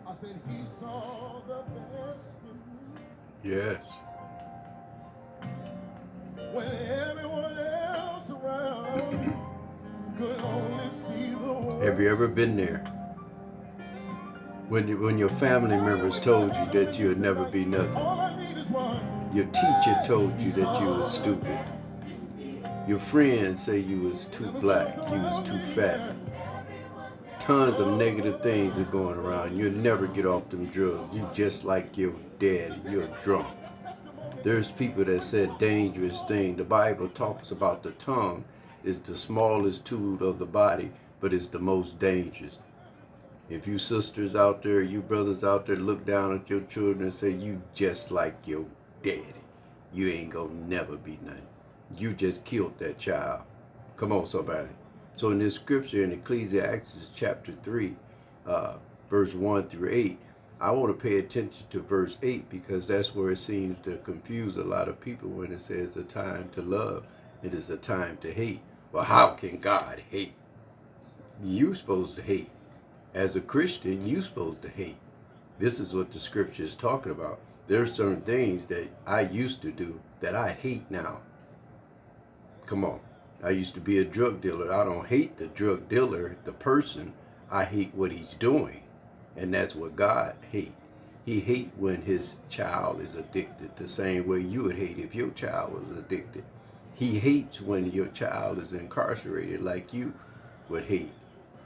I said he saw the best in me Yes. when everyone else around could only see the Have you ever worst been in me. there? When your family I members wish I told you had a that you witness would never tonight. be nothing. All I need is one. Your teacher told He you that you saw was the stupid. best. Your friends say you was When too everyone else black, you was around too me, fat. yeah. Tons of negative things are going Oh, around. you You'll see, never get off them drugs. You just like your daddy. does You're anybody drunk. have that testimony? There's people that When said something dangerous goes thing. The Bible talks about the tongue is the smallest tool of the body, but it's the most dangerous. If you sisters out there, you brothers out there look down at your children and say you just like your daddy, you ain't gonna never be nothing. You just killed that child. Come on, somebody. So in this scripture in Ecclesiastes chapter 3, uh, verse 1 through 8, I want to pay attention to verse 8 because that's where it seems to confuse a lot of people when it says a time to love. It is a time to hate. Well, how can God hate? You supposed to hate. As a Christian, you supposed to hate. This is what the scripture is talking about. There are certain things that I used to do that I hate now. Come on. I used to be a drug dealer. I don't hate the drug dealer, the person. I hate what he's doing. And that's what God hates. He hates when his child is addicted the same way you would hate if your child was addicted. He hates when your child is incarcerated like you would hate.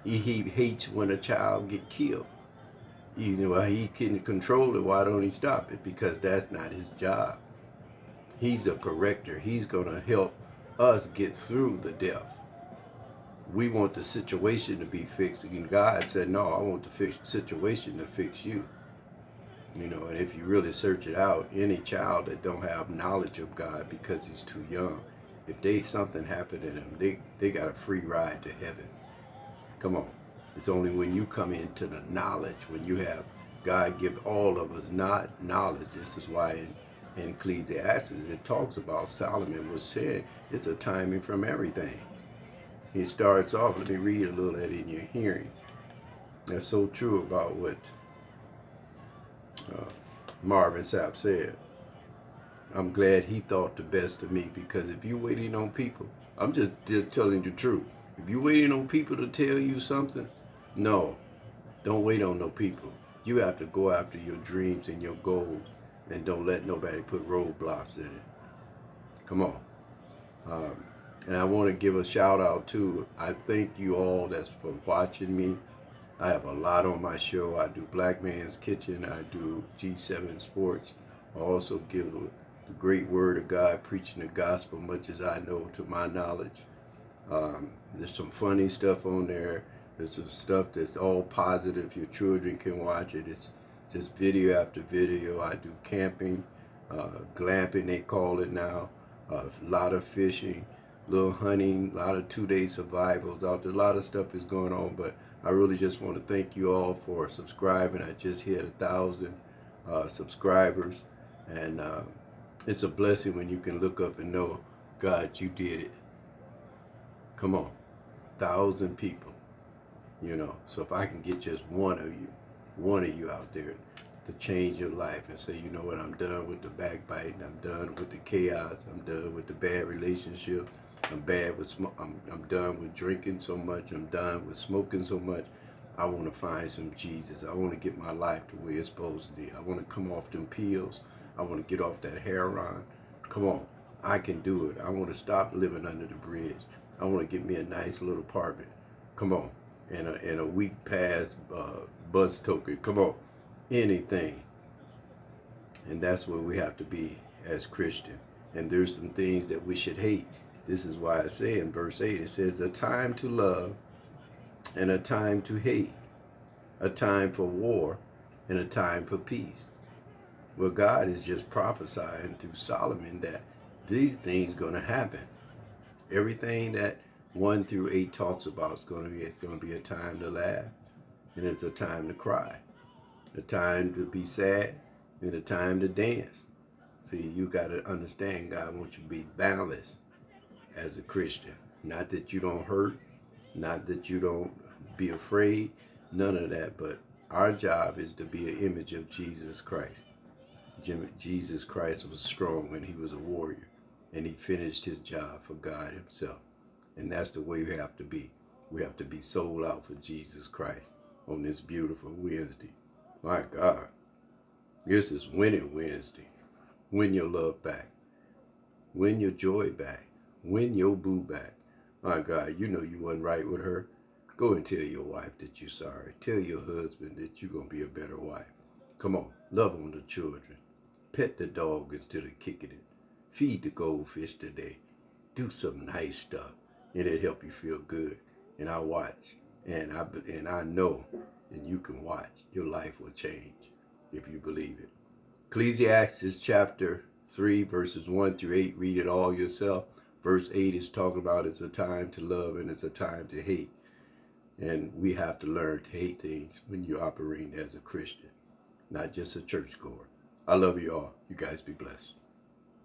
He hates when a child get killed. You know, he can control it. Why don't he stop it? Because that's not his job. He's a corrector. He's going to help us get through the death. We want the situation to be fixed. And God said, no, I want the situation to fix you. You know, and if you really search it out, any child that don't have knowledge of God because he's too young, if something happened to them, they got a free ride to heaven. Come on. It's only when you come into the knowledge, when you have God give all of us not knowledge. This is why in Ecclesiastes it talks about Solomon was saying it's a timing from everything. He starts off, let me read a little of it in your hearing. That's so true about what uh, Marvin Sapp said. I'm glad he thought the best of me because if you waiting on people, I'm just telling you the truth. If you waiting on people to tell you something, no, don't wait on no people. You have to go after your dreams and your goals and don't let nobody put roadblocks in it. Come on. Um, and I want to give a shout out too. I thank you all that's for watching me. I have a lot on my show. I do Black Man's Kitchen. I do G7 Sports. I also give the great word of God, preaching the gospel, much as I know to my knowledge. There's some funny stuff on there. There's some stuff that's all positive. Your children can watch it. It's just video after video. I do camping, glamping they call it now. A lot of fishing, little hunting, a lot of 2-day survivals out there. A lot of stuff is going on, but I really just want to thank you all for subscribing. I just hit 1,000 subscribers, and it's a blessing when you can look up and know, God, you did it. Come on, 1,000 people, you know. So if I can get just one of you out there to change your life and say, you know what, I'm done with the backbiting, I'm done with the chaos, I'm done with the bad relationships, I'm done with drinking so much, I'm done with smoking so much. I want to find some Jesus. I want to get my life to where it's supposed to be. I want to come off them pills. I want to get off that heroin. Come on, I can do it. I want to stop living under the bridge. I want to get me a nice little apartment. Come on, and a week pass bus token. Come on, anything. And that's where we have to be as Christian. And there's some things that we should hate. This is why I say in verse 8, it says, a time to love and a time to hate, a time for war and a time for peace. Well, God is just prophesying through Solomon that these things going to happen. Everything that 1 through 8 talks about it's going to be a time to laugh and it's a time to cry, a time to be sad and a time to dance. See, you got to understand God wants you to be balanced as a Christian. Not that you don't hurt, not that you don't be afraid, none of that, but Our job is to be an image of Jesus Christ. Jesus Christ was strong and he was a warrior. And he finished his job for God himself. And that's the way we have to be. We have to be sold out for Jesus Christ on this beautiful Wednesday. My God, this is Winning Wednesday. Win your love back. Win your joy back. Win your boo back. My God, you know you wasn't right with her. Go and tell your wife that you're sorry. Tell your husband that you're going to be a better wife. Come on, love on the children. Pet the dog instead of kicking it. Feed the goldfish today. Do some nice stuff, and it'll help you feel good. And I watch, and I know, and you can watch. Your life will change if you believe it. Ecclesiastes chapter 3, verses 1 through 8. Read it all yourself. Verse 8 is talking about it's a time to love and it's a time to hate. And we have to learn to hate things when you're operating as a Christian, not just a churchgoer. I love you all. You guys be blessed.